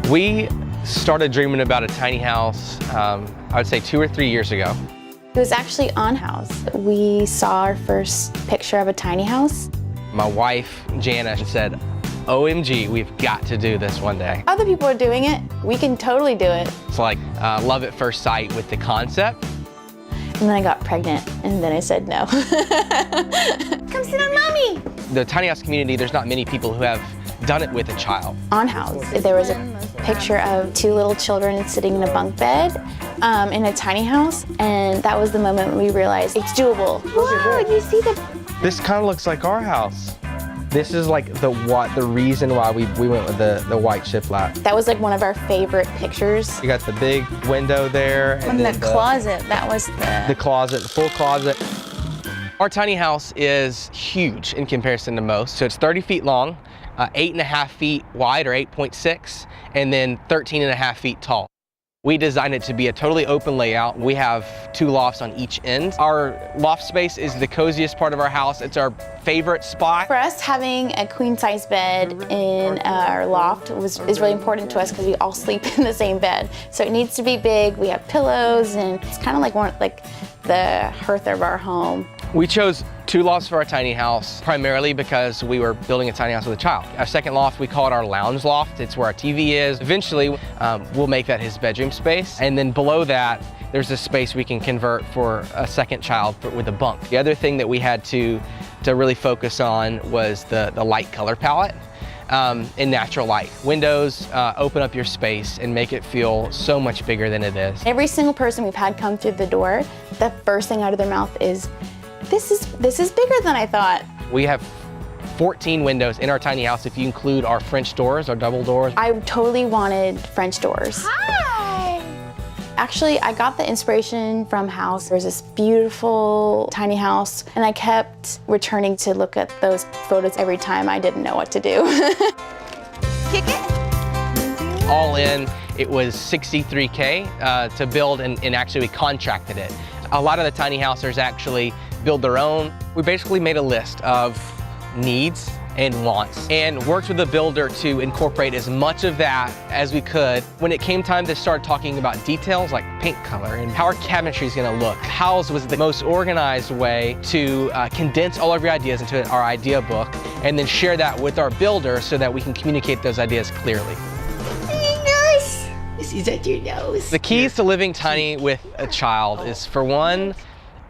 We started dreaming about a tiny house, I would say 2 or 3 years ago. It was actually on house. We saw our first picture of a tiny house. My wife, Jana, said, OMG, we've got to do this one day. Other people are doing it. We can totally do it. It's like love at first sight with the concept. And then I got pregnant, and then I said no. Come sit on mommy. The tiny house community, there's not many people who have done it with a child. On house, there was a picture of 2 little children sitting in a bunk bed in a tiny house, and that was the moment we realized it's doable. Wow, you see This kind of looks like our house. This is like the reason why we went with the white shiplap. That was like one of our favorite pictures. You got the big window there. And the closet, that was the closet, the full closet. Our tiny house is huge in comparison to most. So it's 30 feet long, 8.5 feet wide or 8.6, and then 13.5 feet tall. We designed it to be a totally open layout. We have 2 lofts on each end. Our loft space is the coziest part of our house. It's our favorite spot. For us, having a queen-size bed in our loft is really important to us because we all sleep in the same bed. So it needs to be big. We have pillows, and it's kind of like the hearth of our home. We chose 2 lofts for our tiny house, primarily because we were building a tiny house with a child. Our second loft, we call it our lounge loft. It's where our TV is. Eventually, we'll make that his bedroom space. And then below that, there's a space we can convert for a second child with a bunk. The other thing that we had to really focus on was the light color palette. In natural light. Windows open up your space and make it feel so much bigger than it is. Every single person we've had come through the door, the first thing out of their mouth is, this is bigger than I thought. We have 14 windows in our tiny house if you include our French doors, our double doors. I totally wanted French doors. Hi! Actually, I got the inspiration from house. There's this beautiful tiny house, and I kept returning to look at those photos every time I didn't know what to do. Kick it! All in, it was $63K to build, and actually we contracted it. A lot of the tiny housers actually build their own. We basically made a list of needs and wants and worked with the builder to incorporate as much of that as we could. When it came time to start talking about details like paint color and how our cabinetry is going to look, Howes was the most organized way to condense all of your ideas into our idea book and then share that with our builder so that we can communicate those ideas clearly. Is that your nose? The keys to living tiny with a child is, for one,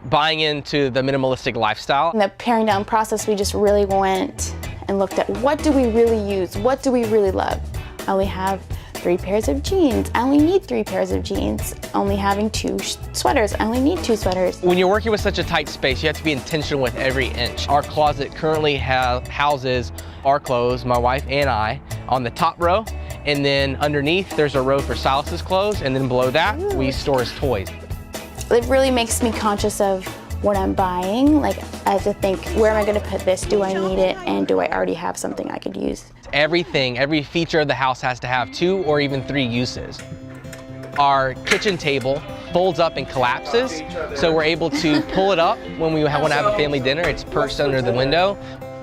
buying into the minimalistic lifestyle. In the paring down process, we just really went and looked at what do we really use? What do we really love? I only have 3 pairs of jeans. I only need 3 pairs of jeans. Only having 2 sweaters. I only need 2 sweaters. When you're working with such a tight space, you have to be intentional with every inch. Our closet currently houses our clothes, my wife and I, on the top row. And then underneath, there's a row for Silas's clothes. And then below that, we store his toys. It really makes me conscious of what I'm buying. Like, I have to think, where am I gonna put this? Do I need it? And do I already have something I could use? Everything, every feature of the house has to have 2 or even 3 uses. Our kitchen table folds up and collapses, so we're able to pull it up when we want to have a family dinner. It's perched under the window.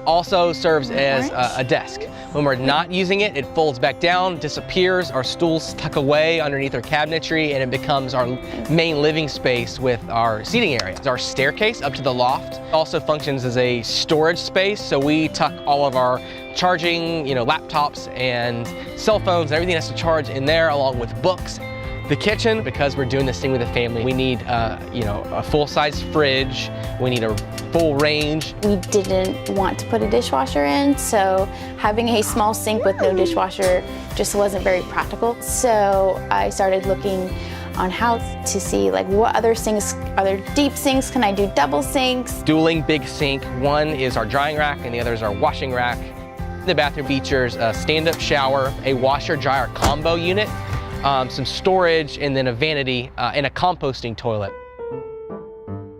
Also serves as a desk. When we're not using it, it folds back down, disappears, our stools tuck away underneath our cabinetry, and it becomes our main living space with our seating area. Our staircase up to the loft also functions as a storage space, so we tuck all of our charging, laptops and cell phones, everything has to charge in there, along with books. The kitchen, because we're doing this thing with a family, we need a full-size fridge, we need a full range. We didn't want to put a dishwasher in, so having a small sink with no dishwasher just wasn't very practical. So I started looking on how to see what other sinks, are there deep sinks, can I do double sinks? Dueling big sink, one is our drying rack and the other is our washing rack. The bathroom features a stand-up shower, a washer-dryer combo unit, some storage, and then a vanity and a composting toilet.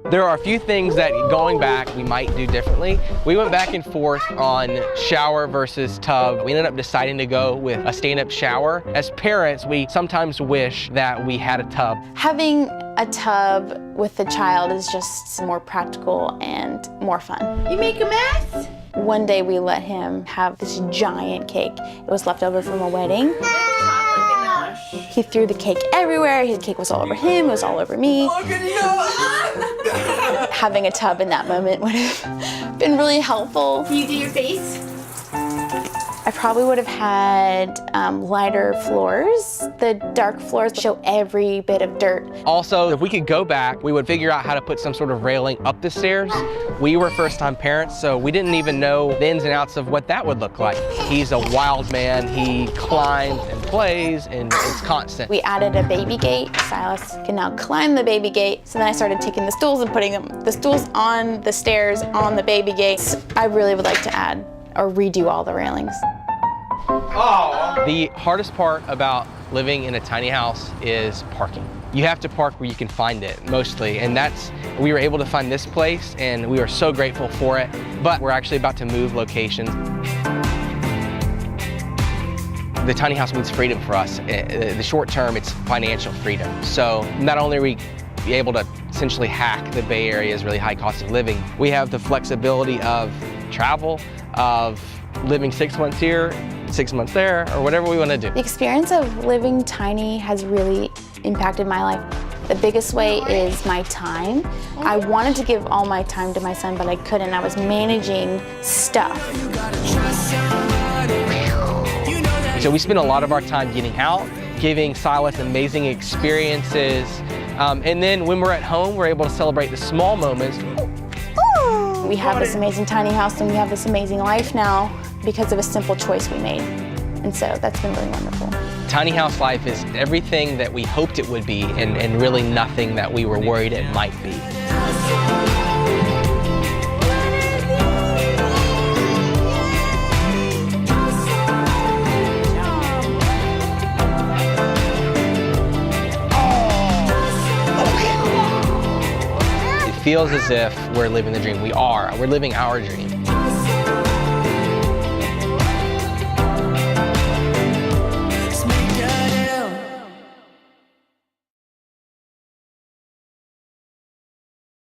There are a few things that, going back, we might do differently. We went back and forth on shower versus tub. We ended up deciding to go with a stand-up shower. As parents, we sometimes wish that we had a tub. Having a tub with the child is just more practical and more fun. You make a mess? One day we let him have this giant cake. It was left over from a wedding. He threw the cake everywhere. The cake was all over him, it was all over me. Having a tub in that moment would have been really helpful. Can you do your face? I probably would have had lighter floors. The dark floors show every bit of dirt. Also, if we could go back, we would figure out how to put some sort of railing up the stairs. We were first-time parents, so we didn't even know the ins and outs of what that would look like. He's a wild man. He climbs and plays, and it's constant. We added a baby gate. Silas can now climb the baby gate. So then I started taking the stools and putting the stools on the stairs on the baby gate. I really would like to add or redo all the railings. The hardest part about living in a tiny house is parking. You have to park where you can find it, mostly, and we were able to find this place, and we are so grateful for it, but we're actually about to move locations. The tiny house means freedom for us. The short term, it's financial freedom. So not only are we able to essentially hack the Bay Area's really high cost of living, we have the flexibility of travel, of living 6 months here, 6 months there, or whatever we want to do. The experience of living tiny has really impacted my life. The biggest way is my time. I wanted to give all my time to my son, but I couldn't. I was managing stuff. So we spend a lot of our time getting out, giving Silas amazing experiences, and then when we're at home, we're able to celebrate the small moments. We have this amazing tiny house and we have this amazing life now because of a simple choice we made. And so that's been really wonderful. Tiny house life is everything that we hoped it would be and really nothing that we were worried it might be. It feels as if we're living the dream. We are. We're living our dream.